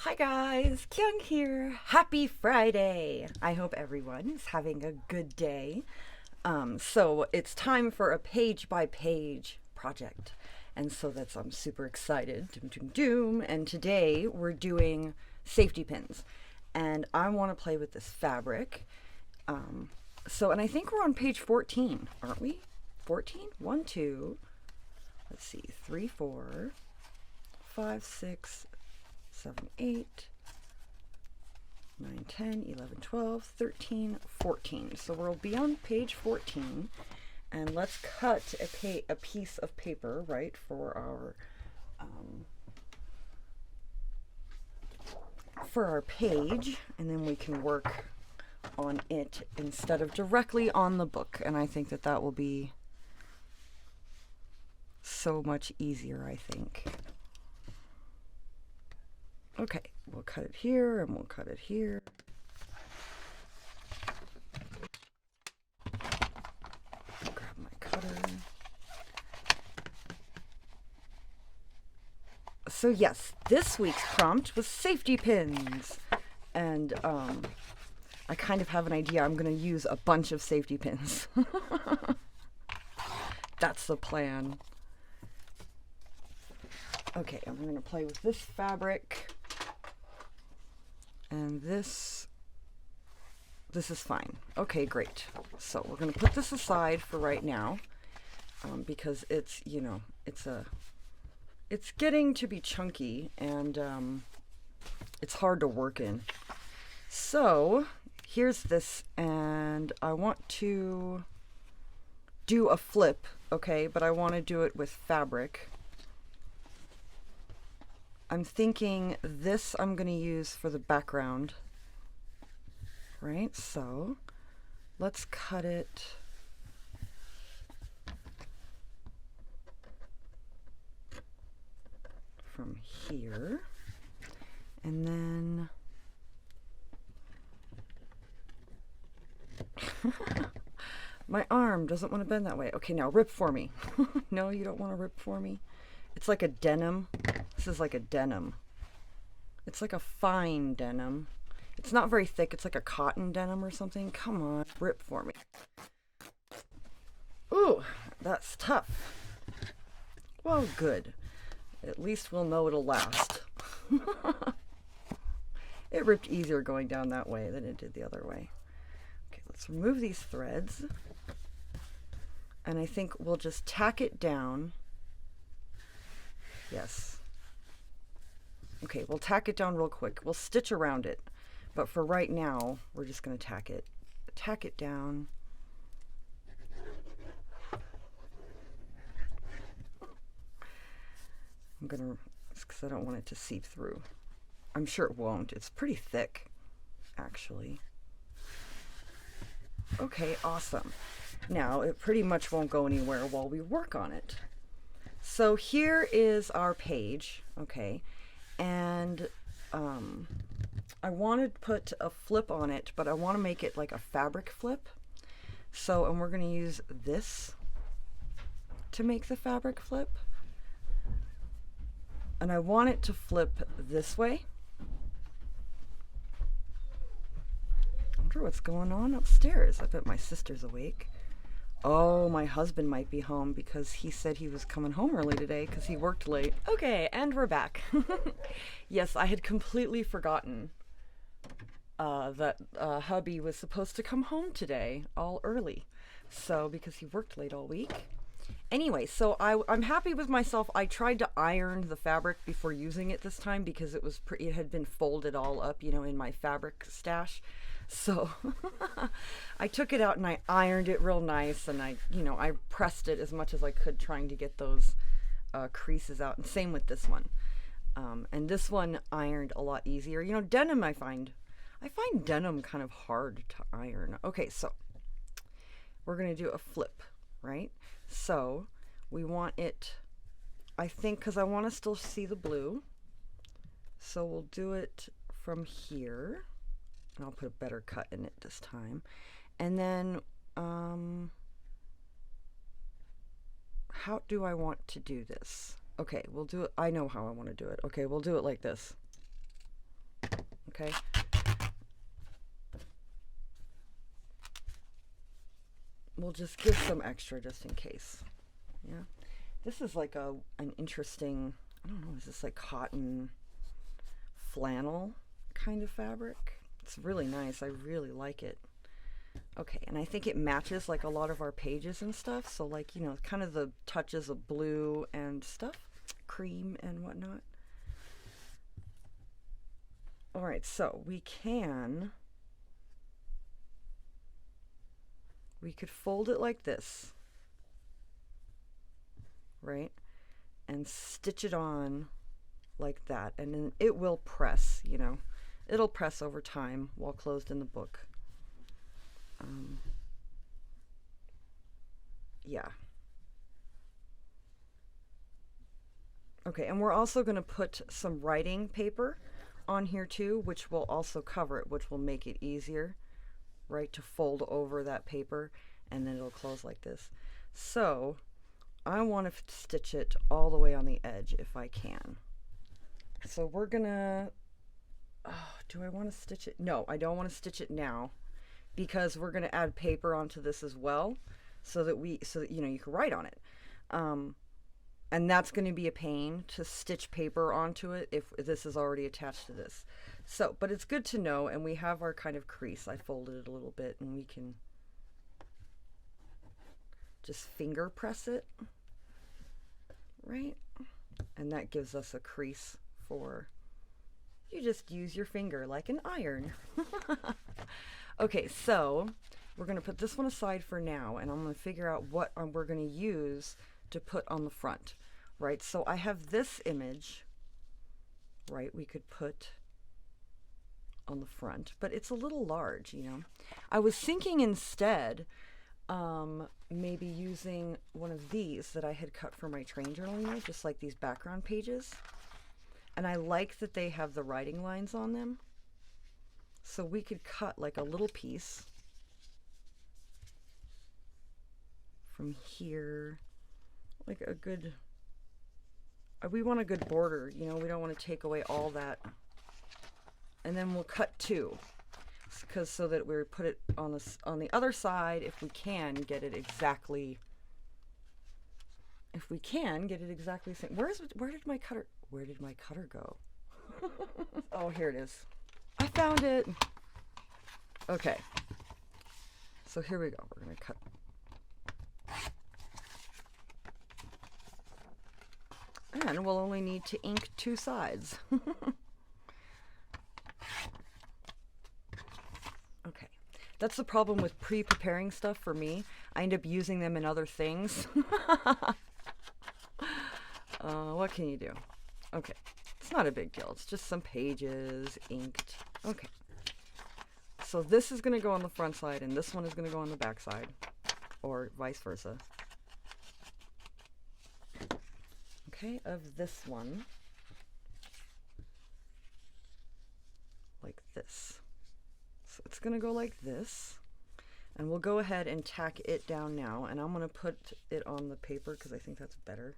Hi guys, Kyung here. Happy Friday. I hope everyone is having a good day. So it's time for a page by page project. And so I'm super excited. Doom, doom, doom. And today we're doing safety pins. And I want to play with this fabric. And I think we're on page 14, aren't we? 14? 1, 2, let's see, 3, 4, 5, 6, 7, 8, 9, 10, 11, 12, 13, 14. So we'll be on page 14, and let's cut a piece of paper, right, for our page, and then we can work on it instead of directly on the book. And I think that will be so much easier, I think. Okay, we'll cut it here and we'll cut it here. Grab my cutter. So yes, this week's prompt was safety pins. And I kind of have an idea. I'm going to use a bunch of safety pins. That's the plan. Okay, I'm going to play with this fabric. And this is fine. Okay, great. So we're going to put this aside for right now, because it's getting to be chunky, and it's hard to work in. So here's this, and I want to do a flip, okay, but I want to do it with fabric. I'm thinking this I'm going to use for the background, right? So let's cut it from here, and then my arm doesn't want to bend that way. Okay, now rip for me. No, you don't want to rip for me. It's like a denim. This is like a denim. It's like a fine denim. It's not very thick. It's like a cotton denim or something. Come on, rip for me. Ooh, that's tough. Well, good. At least we'll know it'll last. It ripped easier going down that way than it did the other way. Okay, let's remove these threads. And I think we'll just tack it down. Yes. Okay, we'll tack it down real quick. We'll stitch around it. But for right now, we're just going to tack it down. I'm going to, because I don't want it to seep through. I'm sure it won't. It's pretty thick, actually. Okay, awesome. Now, it pretty much won't go anywhere while we work on it. So here is our page, okay, and I want to put a flip on it, but I want to make it like a fabric flip. So, and we're going to use this to make the fabric flip. And I want it to flip this way. I wonder what's going on upstairs. I bet my sister's awake. Oh, my husband might be home because he said he was coming home early today because he worked late. Okay, and we're back. Yes, I had completely forgotten that hubby was supposed to come home today all early. So, because he worked late all week. Anyway, so I'm happy with myself. I tried to iron the fabric before using it this time because it had been folded all up, in my fabric stash. So I took it out and I ironed it real nice, and I pressed it as much as I could, trying to get those creases out. And same with this one. And this one ironed a lot easier. Denim I find denim kind of hard to iron. Okay, so we're going to do a flip, right? So we want it, I think, because I want to still see the blue. So we'll do it from here. And I'll put a better cut in it this time. And then, how do I want to do this? Okay, we'll do it. I know how I want to do it. Okay, we'll do it like this. okay? We'll just give some extra just in case. Yeah. This is like an interesting, I don't know, is this like cotton flannel kind of fabric? It's really nice. I really like it. Okay, and I think it matches like a lot of our pages and stuff. So like, you know, kind of the touches of blue and stuff, cream and whatnot. All right, so we could fold it like this, right? And stitch it on like that. And then it will press, you know. It'll press over time while closed in the book. Yeah. Okay, and we're also going to put some writing paper on here too, which will also cover it, which will make it easier, right, to fold over that paper, and then it'll close like this. So I want to stitch it all the way on the edge if I can. So we're gonna, do I want to stitch it? No, I don't want to stitch it now, because we're gonna add paper onto this as well, so that you know, you can write on it. And that's going to be a pain to stitch paper onto it if this is already attached to this. So, but it's good to know, and we have our kind of crease. I folded it a little bit, and we can just finger press it, right? And that gives us a crease for, you just use your finger like an iron. Okay, so we're going to put this one aside for now, and I'm going to figure out what we're going to use to put on the front, right? So I have this image, right, we could put on the front, but it's a little large, you know. I was thinking instead maybe using one of these that I had cut for my train journal, you know, just like these background pages. And I like that they have the writing lines on them. So we could cut like a little piece from here, like a good, we want a good border, you know, we don't want to take away all that. And then we'll cut two, because so that we put it on the other side, if we can get it exactly, the same. Where did my cutter go? Oh, here it is. I found it. Okay. So here we go. We're going to cut. And we'll only need to ink two sides. Okay. That's the problem with pre-preparing stuff for me. I end up using them in other things. What can you do? Okay. It's not a big deal. It's just some pages inked. Okay. So this is going to go on the front side, and this one is going to go on the back side, or vice versa. Okay, of this one, like this. So it's going to go like this, and we'll go ahead and tack it down now, and I'm going to put it on the paper because I think that's better.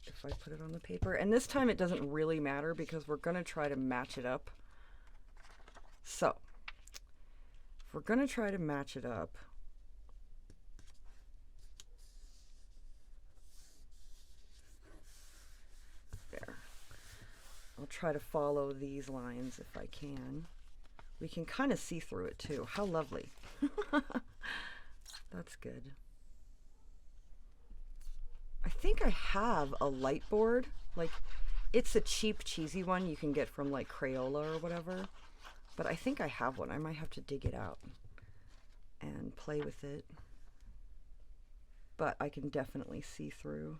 If I put it on the paper, and this time it doesn't really matter because we're going to try to match it up. So, if we're going to try to match it up, there. I'll try to follow these lines if I can. We can kind of see through it too. How lovely. That's good. I think I have a light board. Like, it's a cheap, cheesy one you can get from like Crayola or whatever. But I think I have one. I might have to dig it out and play with it. But I can definitely see through.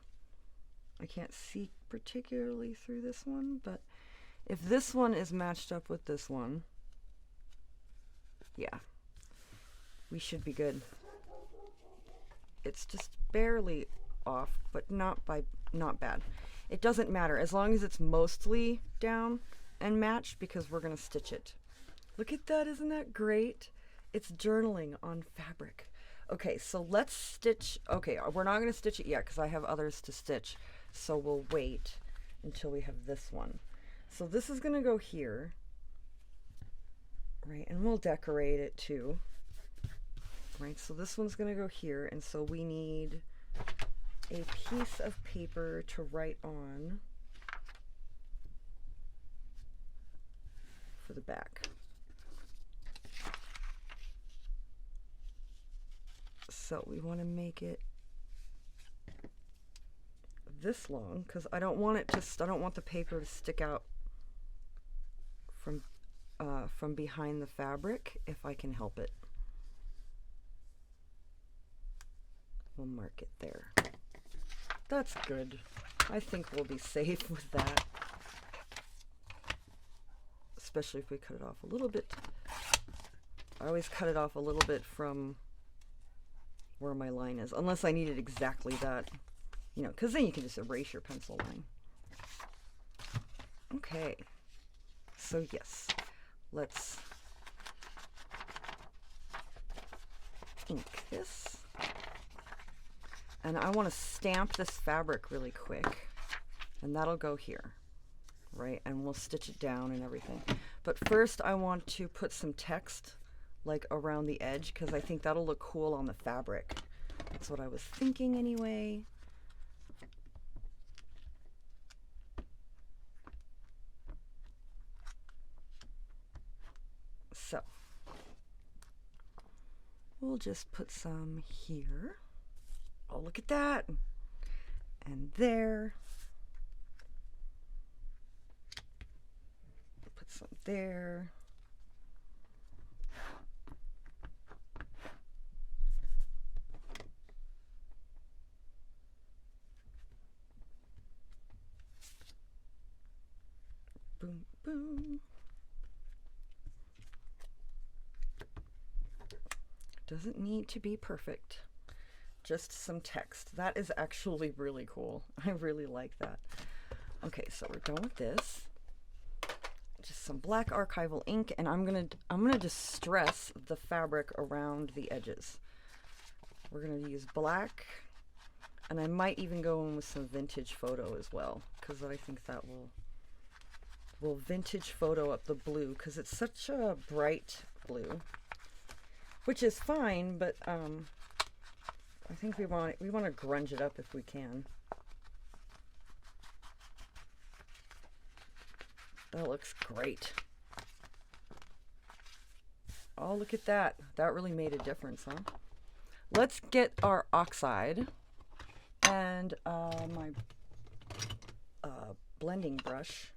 I can't see particularly through this one, but if this one is matched up with this one, yeah, we should be good. It's just barely off, but not bad. It doesn't matter as long as it's mostly down and matched, because we're going to stitch it. Look at that, isn't that great? It's journaling on fabric. Okay, so let's stitch. Okay, we're not going to stitch it yet because I have others to stitch, so we'll wait until we have this one. So this is going to go here, right? And we'll decorate it too, right? So this one's going to go here, and so we need a piece of paper to write on for the back. So we want to make it this long because I don't want it to. I don't want the paper to stick out from behind the fabric if I can help it. We'll mark it there. That's good. I think we'll be safe with that. Especially if we cut it off a little bit. I always cut it off a little bit from where my line is, unless I need it exactly that, you know, because then you can just erase your pencil line. Okay, so yes, let's ink this. And I want to stamp this fabric really quick, and that'll go here, right? And we'll stitch it down and everything. But first I want to put some text like around the edge because I think that'll look cool on the fabric. That's what I was thinking anyway. So we'll just put some here. Oh, look at that. And there. Put some there. Boom, boom. Doesn't need to be perfect. Just some text. That is actually really cool. I really like that. Okay, so we're done with this. Just some black archival ink, and I'm gonna distress the fabric around the edges. We're gonna use black, and I might even go in with some vintage photo as well, because I think that will vintage photo up the blue, because it's such a bright blue, which is fine, but I think we want to grunge it up if we can. That looks great. Oh, look at that. That really made a difference, huh? Let's get our oxide and my blending brush.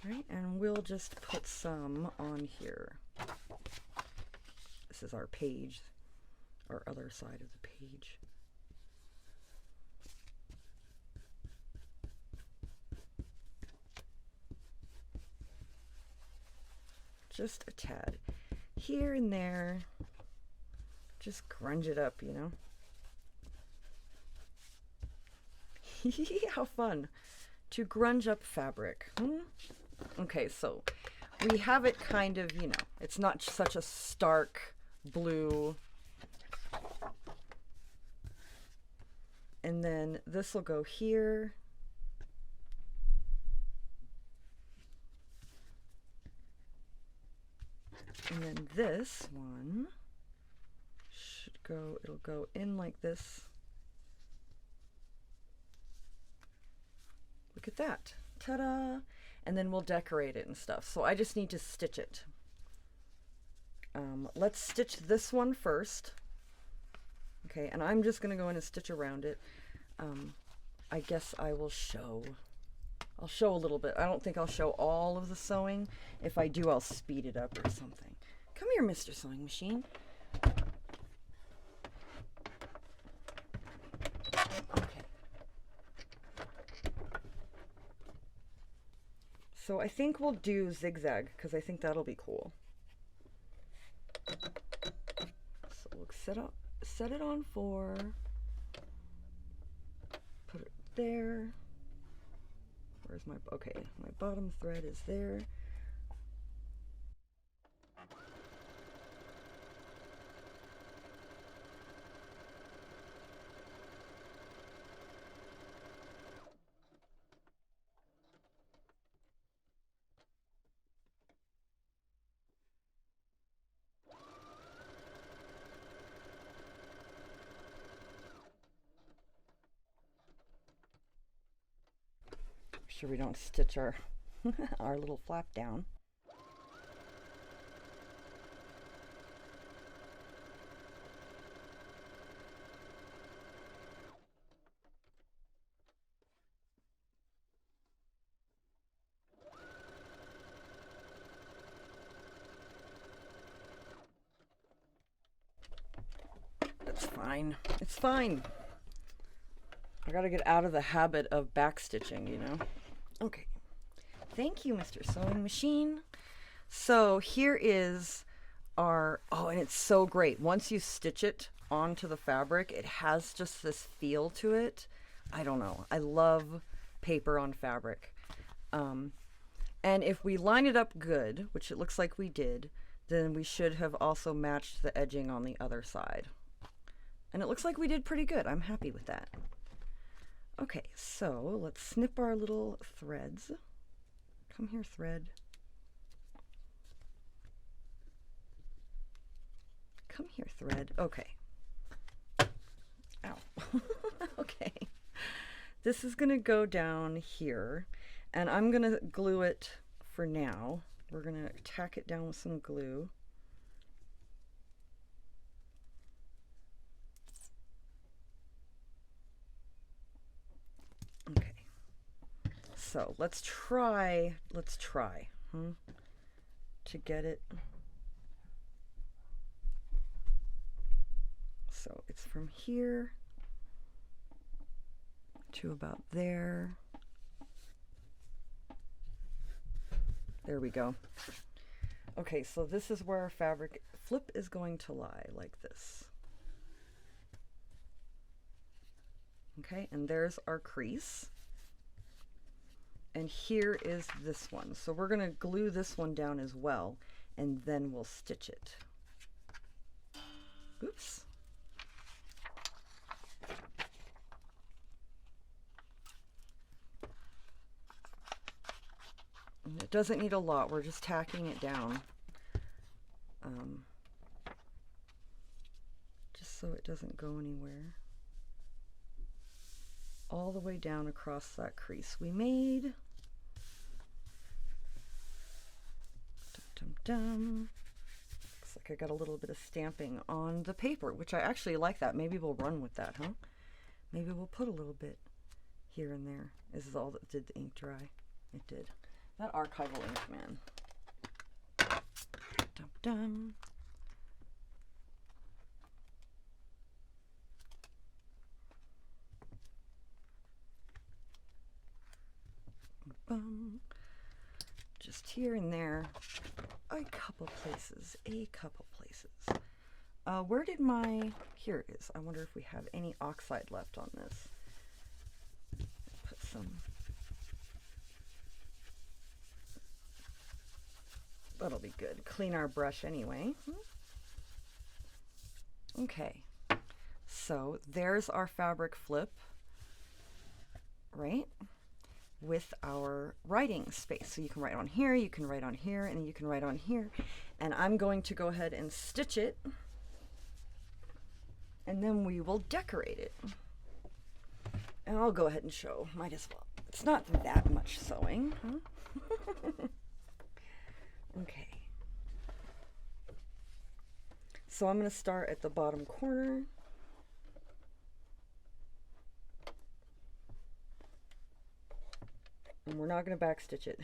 Right, and we'll just put some on here. This is our page, our other side of the page. Just a tad here and there. Just grunge it up, you know. How fun to grunge up fabric. Okay, so we have it kind of, you know, it's not such a stark blue. And then this will go here. And then this one should go, it'll go in like this. Look at that. Ta-da! And then we'll decorate it and stuff. So I just need to stitch it. Let's stitch this one first. Okay, and I'm just going to go in and stitch around it. I guess I will show. I'll show a little bit. I don't think I'll show all of the sewing. If I do, I'll speed it up or something. Come here, Mr. Sewing Machine. Okay. So I think we'll do zigzag because I think that'll be cool. So we'll set it on 4. Put it there. Where's my, okay, my bottom thread is there. sure we don't stitch our our little flap down. That's fine. It's fine. I gotta get out of the habit of backstitching, you know? Okay. Thank you, Mr. Sewing Machine. So here is our, oh, and it's so great. Once you stitch it onto the fabric, it has just this feel to it. I don't know. I love paper on fabric. And if we line it up good, which it looks like we did, then we should have also matched the edging on the other side. And it looks like we did pretty good. I'm happy with that. Okay, so let's snip our little threads. Come here, thread. Come here, thread. Okay. Ow. Okay. This is going to go down here, and I'm going to glue it for now. We're going to tack it down with some glue. Okay. So let's try to get it. So it's from here to about there. There we go. Okay, so this is where our fabric flip is going to lie, like this. Okay, and there's our crease. And here is this one. So we're going to glue this one down as well, and then we'll stitch it. Oops. And it doesn't need a lot. We're just tacking it down. Just so it doesn't go anywhere. All the way down across that crease we made. Dum, dum, dum. Looks like I got a little bit of stamping on the paper, which I actually like that. Maybe we'll run with that, huh? Maybe we'll put a little bit here and there. This is all that did the ink dry. It did. That archival ink, man. Dum, dum. Just here and there, a couple places. Where did my, here it is. I wonder if we have any oxide left on this. Put some, that'll be good. Clean our brush anyway. Okay, so there's our fabric flip, right? With our writing space. So you can write on here, you can write on here, and you can write on here. And I'm going to go ahead and stitch it, and then we will decorate it. And I'll go ahead and show, might as well. It's not that much sewing, huh? Okay. So I'm going to start at the bottom corner. And we're not going to backstitch it.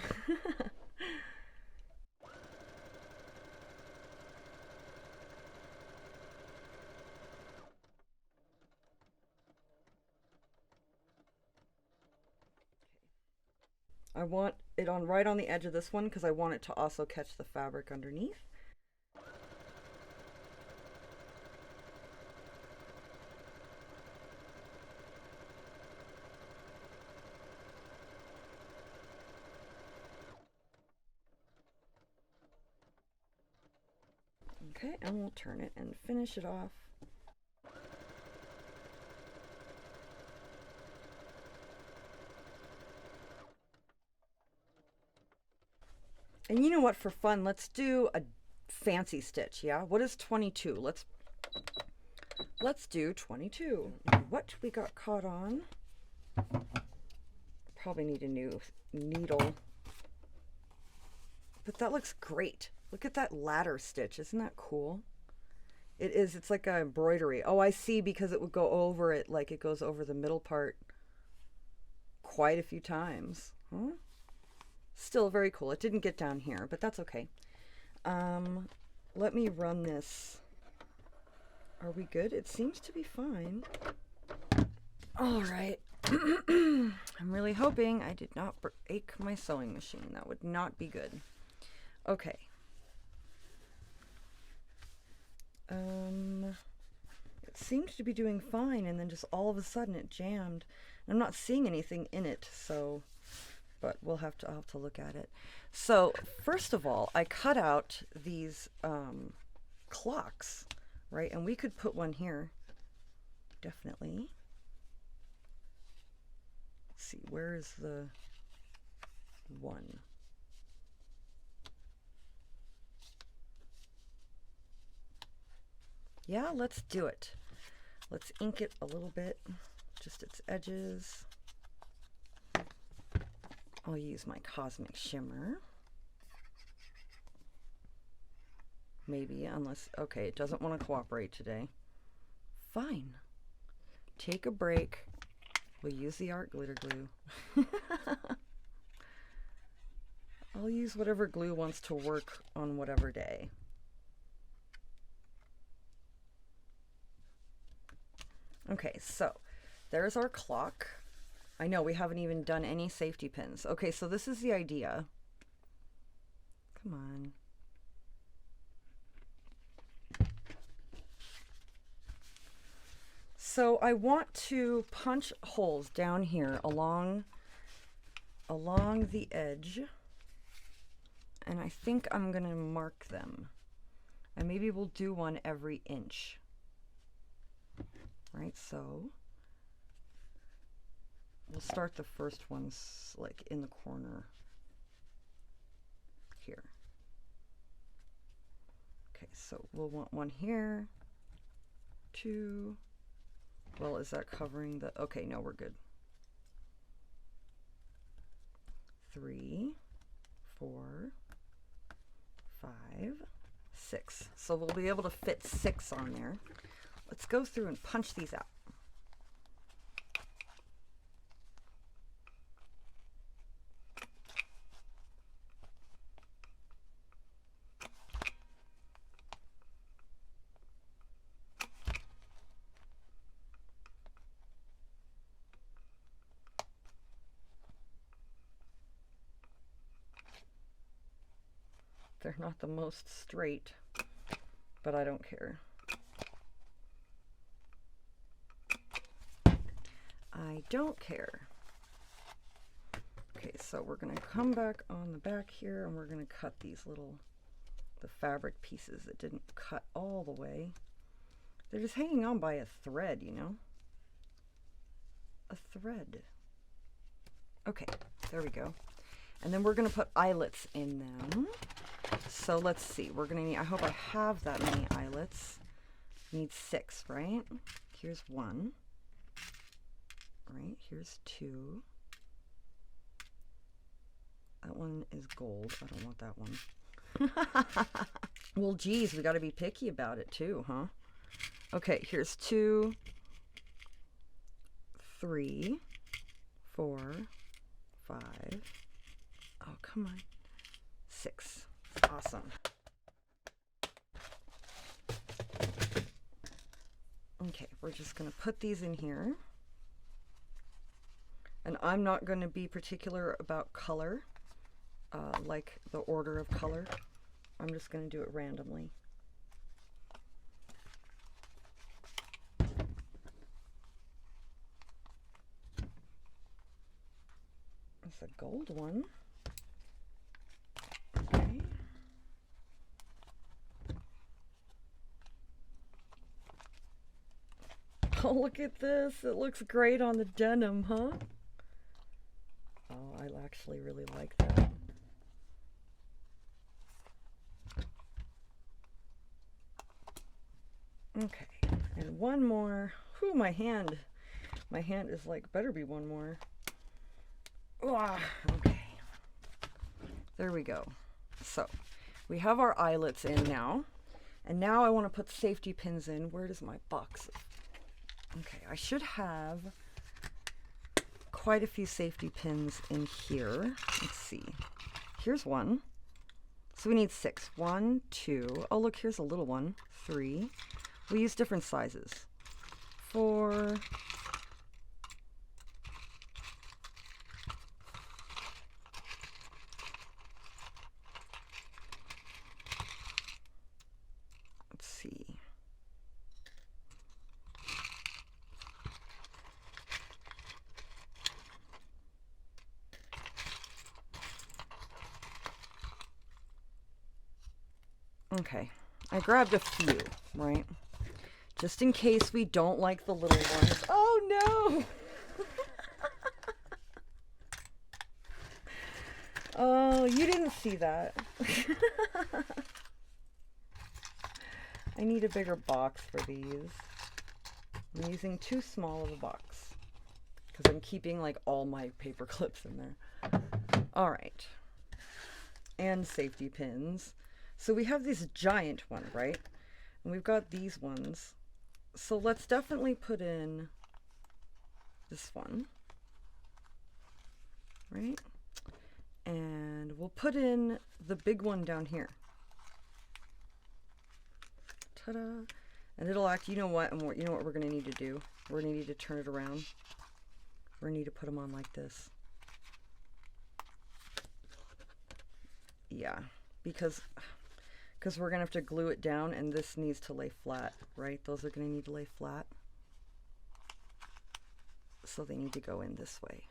I want it on right on the edge of this one because I want it to also catch the fabric underneath. Okay, and we'll turn it and finish it off. And you know what, for fun, let's do a fancy stitch, yeah? What is 22? Let's do 22. What we got caught on? probably need a new needle. But that looks great. Look at that ladder stitch. Isn't that cool? It is. It's like a embroidery. Oh, I see, because it would go over it, like it goes over the middle part quite a few times. Huh? Still very cool. It didn't get down here, but that's okay. Let me run this. Are we good? It seems to be fine. All right. I'm really hoping I did not break my sewing machine. That would not be good. Okay. It seemed to be doing fine, and then just all of a sudden it jammed. I'm not seeing anything in it, so, but I'll have to look at it. So first of all, I cut out these clocks, right? And we could put one here, definitely. Let's see, where is the one? Yeah, let's do it. Let's ink it a little bit, just its edges. I'll use my Cosmic Shimmer. Maybe, unless, okay, it doesn't want to cooperate today. Fine. Take a break. We'll use the art glitter glue. I'll use whatever glue wants to work on whatever day. Okay, so there's our clock. I know we haven't even done any safety pins. Okay, so this is the idea. Come on. So I want to punch holes down here along the edge, and I think I'm gonna mark them, and maybe we'll do one every inch. Right, so we'll start the first ones like in the corner here. Okay, so we'll want one here, 2. Well, is that covering the, okay, no, we're good. 3, 4, 5, 6. So we'll be able to fit 6 on there. Let's go through and punch these out. They're not the most straight, but I don't care. I don't care. Okay, so we're going to come back on the back here, and we're going to cut these the fabric pieces that didn't cut all the way. They're just hanging on by a thread, you know? A thread. Okay, there we go. And then we're going to put eyelets in them. So let's see, we're going to need, I hope I have that many eyelets. Need 6, right? Here's 1. Right, here's 2. That one is gold. I don't want that one. Well, geez, we got to be picky about it too, huh? Okay, here's 2, 3, 4, 5. Oh, come on. 6. Awesome. Okay, we're just going to put these in here. And I'm not going to be particular about color, like the order of color. I'm just going to do it randomly. It's a gold one. Okay. Oh, look at this. It looks great on the denim, huh? Oh, I actually really like that. Okay, and one more. Whew, my hand is like, better be one more. Okay. There we go. So we have our eyelets in now. And now I want to put safety pins in. Where does my box? Okay, I should have quite a few safety pins in here. Let's see. Here's one. So we need 6. 1, 2. Oh, look, here's a little one. 3. We use different sizes. 4. Let's see. Okay, I grabbed a few, right? Just in case we don't like the little ones. Oh no! Oh, you didn't see that. I need a bigger box for these. I'm using too small of a box because I'm keeping like all my paper clips in there. All right. And safety pins. So we have this giant one, right? And we've got these ones. So let's definitely put in this one, right? And we'll put in the big one down here. Ta-da! And it'll act, you know what, and you know what we're gonna need to do? We're gonna need to turn it around. We're gonna need to put them on like this. Yeah, because we're gonna have to glue it down, and this needs to lay flat, right? Those are gonna need to lay flat. So they need to go in this way.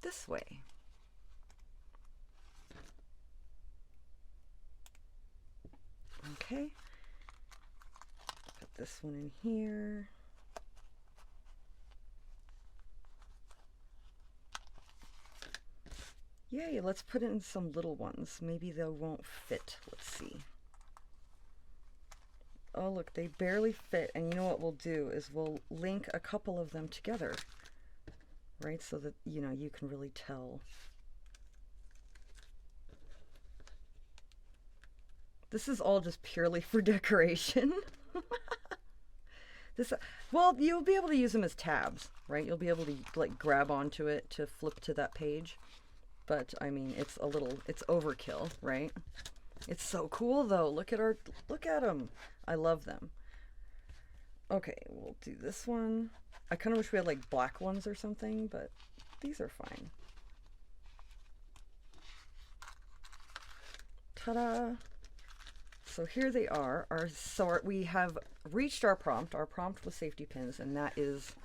This way. Okay. Put this one in here. Yay, let's put in some little ones. Maybe they won't fit. Let's see. Oh, look, they barely fit. And you know what we'll do is we'll link a couple of them together, right? So that, you know, you can really tell. This is all just purely for decoration. Well, you'll be able to use them as tabs, right? You'll be able to like grab onto it to flip to that page. But I mean, it's overkill, right? It's so cool though. Look at them. I love them. Okay, we'll do this one. I kind of wish we had like black ones or something, but these are fine. Ta-da! So here they are. We have reached our prompt. Our prompt was safety pins, and that is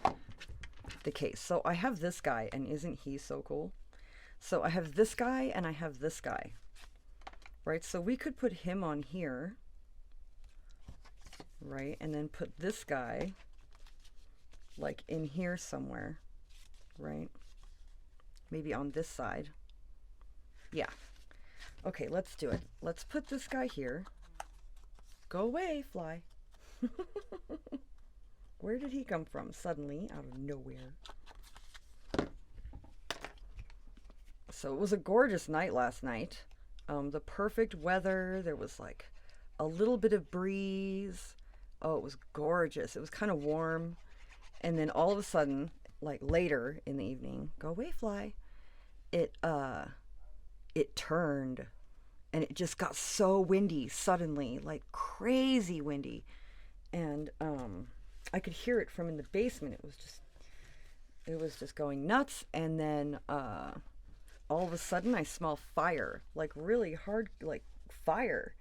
the case. So I have this guy, and isn't he so cool? So I have this guy and I have this guy, right? So we could put him on here, right? And then put this guy like in here somewhere, right? Maybe on this side. Yeah. Okay, let's do it. Let's put this guy here. Go away, fly. Where did he come from suddenly out of nowhere? So it was a gorgeous night last night. The perfect weather. There was like a little bit of breeze. Oh, it was gorgeous. It was kind of warm. And then all of a sudden, like later in the evening, go away, fly. It turned and it just got so windy suddenly, like crazy windy. And I could hear it from in the basement. It was just going nuts. And then all of a sudden I smell fire, like really hard, like fire,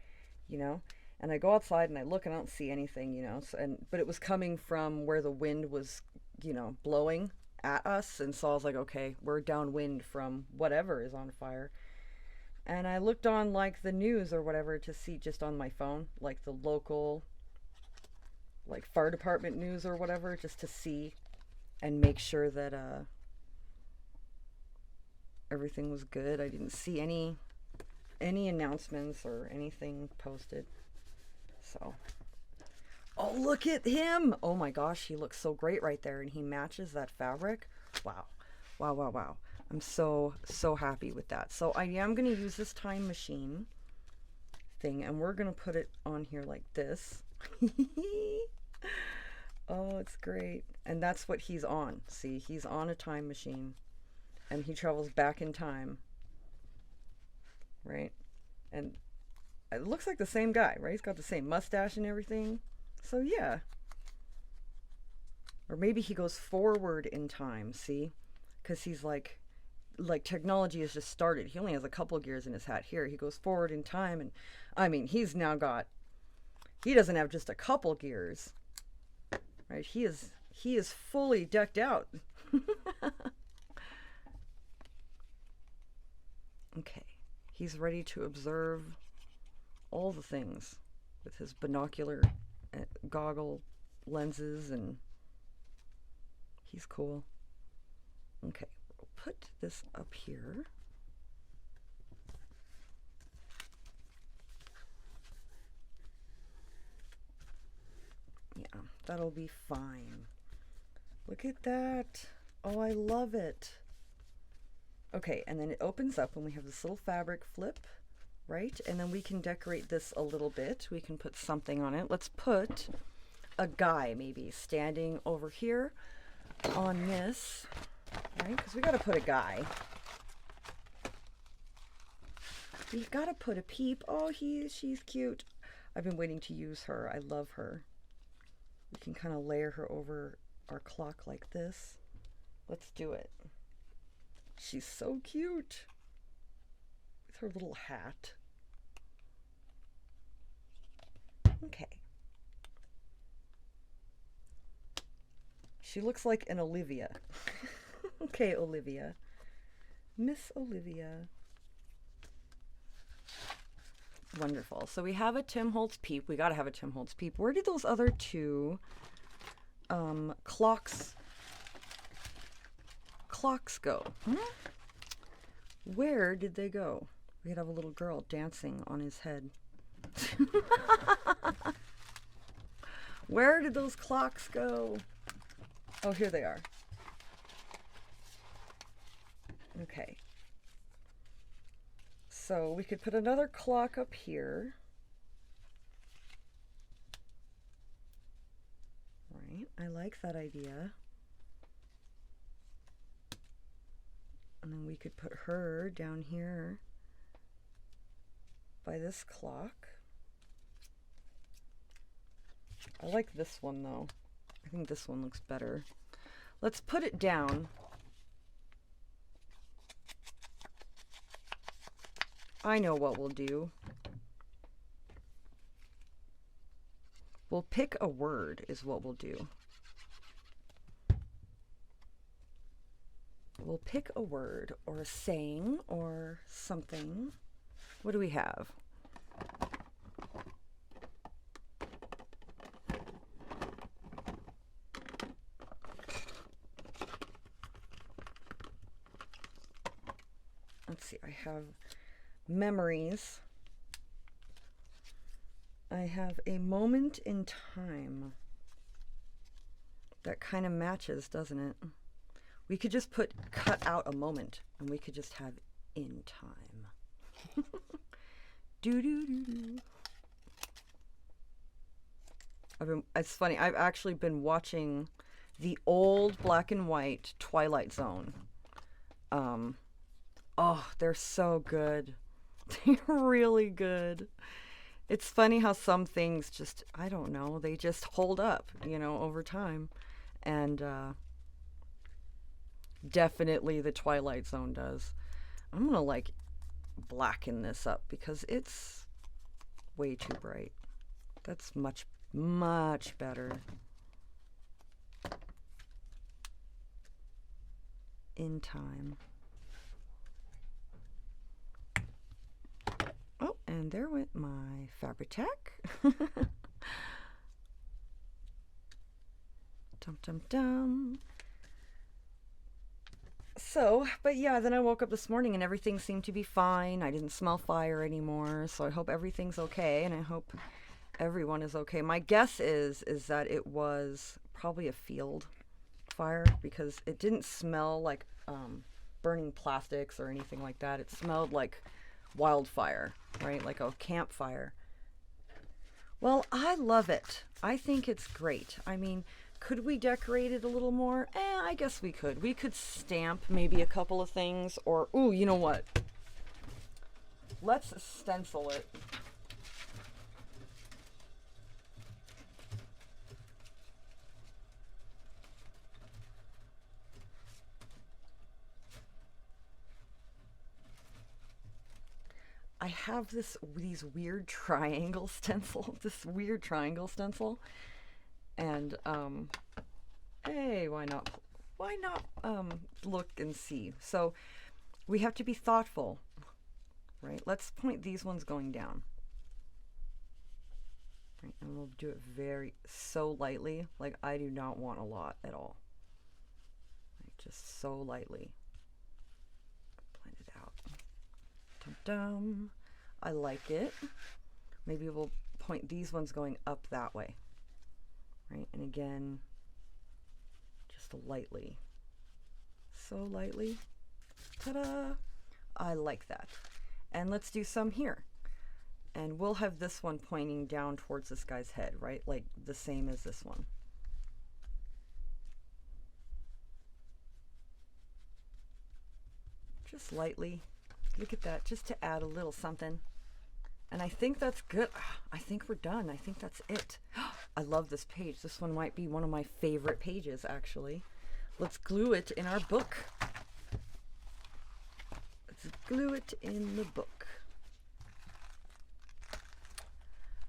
you know? And I go outside and I look and I don't see anything, you know? But it was coming from where the wind was, you know, blowing at us. And so I was like, okay, we're downwind from whatever is on fire. And I looked on like the news or whatever to see, just on my phone, like the local, like fire department news or whatever, just to see and make sure that, everything was good. I didn't see any announcements or anything posted. So, oh, look at him. Oh my gosh, he looks so great right there, and he matches that fabric. Wow. Wow, wow, wow. I'm so happy with that. So I am going to use this time machine thing, and we're going to put it on here like this. Oh, it's great. And that's what he's on. See, he's on a time machine, and he travels back in time, right? And it looks like the same guy, right? He's got the same mustache and everything. So yeah. Or maybe he goes forward in time, see? Because he's like technology has just started. He only has a couple gears in his hat here. He goes forward in time, and I mean, he doesn't have just a couple gears, right? He is fully decked out. Okay, he's ready to observe all the things with his binocular goggle lenses, and he's cool. Okay, we'll put this up here. Yeah, that'll be fine. Look at that. Oh, I love it. Okay, and then it opens up and we have this little fabric flip, right? And then we can decorate this a little bit. We can put something on it. Let's put a guy maybe standing over here on this, right? Because we got to put a guy. We've got to put a peep. Oh, she's cute. I've been waiting to use her. I love her. We can kind of layer her over our clock like this. Let's do it. She's so cute with her little hat. Okay. She looks like an Olivia. Okay, Olivia. Miss Olivia. Wonderful. So we have a Tim Holtz peep. We got to have a Tim Holtz peep. Where did those other two clocks go? Where did they go? We could have a little girl dancing on his head. Where did those clocks go? Oh, here they are. Okay. So we could put another clock up here. Right, I like that idea. And then we could put her down here by this clock. I like this one though. I think this one looks better. Let's put it down. I know what we'll do. We'll pick a word is what we'll do. We'll pick a word or a saying or something. What do we have? Let's see, I have memories. I have a moment in time. That kind of matches, doesn't it? We could just cut out a moment, and we could just have in time. It's funny, I've actually been watching the old black and white Twilight Zone. Oh, they're so good. They're really good. It's funny how some things just, I don't know, they just hold up, over time. And definitely the Twilight Zone does. I'm going to blacken this up because it's way too bright. That's much, much better. In time. Oh, and there went my Fabri-Tac. Dum dum dum. So, but yeah, then I woke up this morning and everything seemed to be fine. I didn't smell fire anymore, so I hope everything's okay, and I hope everyone is okay. My guess is that it was probably a field fire because it didn't smell like burning plastics or anything like that. It smelled like wildfire, right? Like a campfire. Well, I love it. I think it's great. I mean, could we decorate it a little more? I guess we could. We could stamp maybe a couple of things, or, ooh, you know what? Let's stencil it. I have these weird triangle stencil, and hey, why not? Look and see? So we have to be thoughtful, right? Let's point these ones going down, right? And we'll do it so lightly. Like, I do not want a lot at all. Right? Just so lightly. Blend it out. Dum-dum. I like it. Maybe we'll point these ones going up that way, right? And again, just lightly. So lightly. Ta-da! I like that. And let's do some here. And we'll have this one pointing down towards this guy's head, right? Like the same as this one. Just lightly. Look at that, just to add a little something. And I think that's good. I think we're done. I think that's it. I love this page. This one might be one of my favorite pages, actually. Let's glue it in our book. Let's glue it in the book.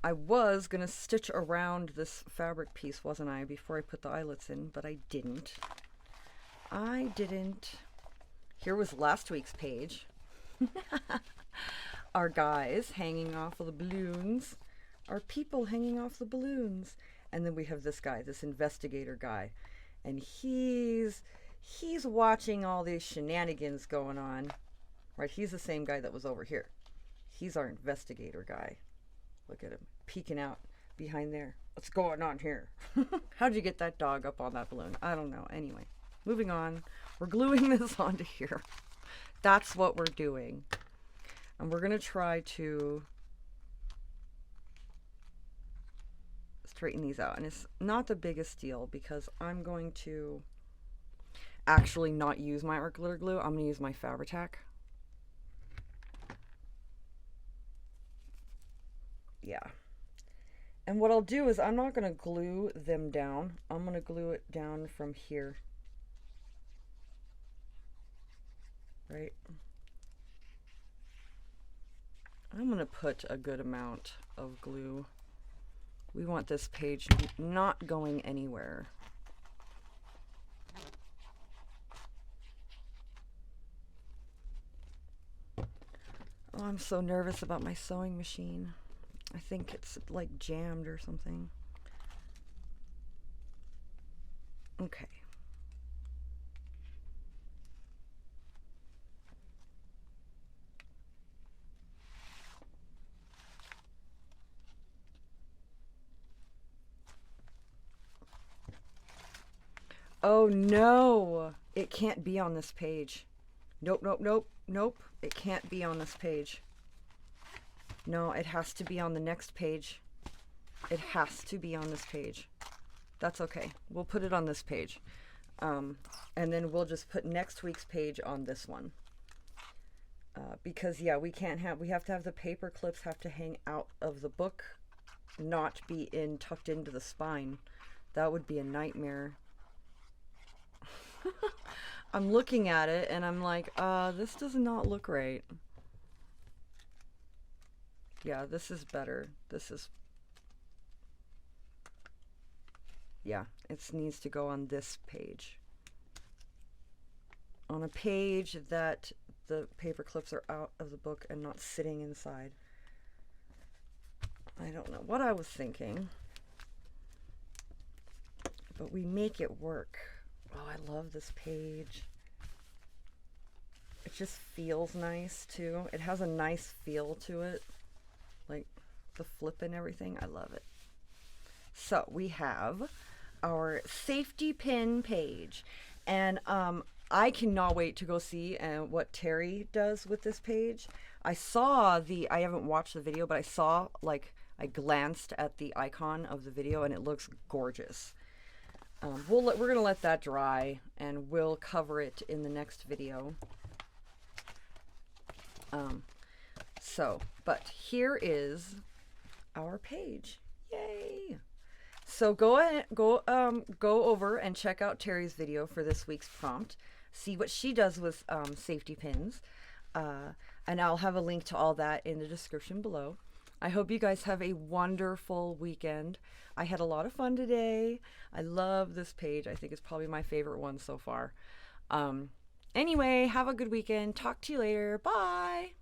I was going to stitch around this fabric piece, wasn't I, before I put the eyelets in, but I didn't. Here was last week's page. Our guys hanging off of the balloons. Our people hanging off the balloons. And then we have this guy, this investigator guy. And he's watching all these shenanigans going on. Right, he's the same guy that was over here. He's our investigator guy. Look at him, peeking out behind there. What's going on here? How'd you get that dog up on that balloon? I don't know. Anyway, moving on. We're gluing this onto here. That's what we're doing. And we're going to try to straighten these out. And it's not the biggest deal because I'm going to actually not use my art glitter glue. I'm going to use my Fabri-Tac. Yeah. And what I'll do is I'm not going to glue them down. I'm going to glue it down from here. Right? I'm going to put a good amount of glue. We want this page not going anywhere. Oh, I'm so nervous about my sewing machine. I think it's like jammed or something. Okay. Oh no, it can't be on this page. Nope, nope, nope, nope. It can't be on this page. No, it has to be on the next page. It has to be on this page. That's okay. We'll put it on this page. And then we'll just put next week's page on this one. Because, yeah, we have to have the paper clips have to hang out of the book, not be tucked into the spine. That would be a nightmare. I'm looking at it and I'm like, this does not look right. Yeah, this is better. Yeah, it needs to go on this page. On a page that the paper clips are out of the book and not sitting inside. I don't know what I was thinking, but we make it work. Oh, I love this page. It just feels nice too. It has a nice feel to it. Like the flip and everything. I love it. So we have our safety pin page. And I cannot wait to go see what Teri does with this page. I haven't watched the video, but I saw, like, I glanced at the icon of the video and it looks gorgeous. We're going to let that dry and we'll cover it in the next video. But here is our page. Yay! So go over and check out Teri's video for this week's prompt. See what she does with safety pins. And I'll have a link to all that in the description below. I hope you guys have a wonderful weekend. I had a lot of fun today. I love this page. I think it's probably my favorite one so far. Anyway, have a good weekend. Talk to you later. Bye.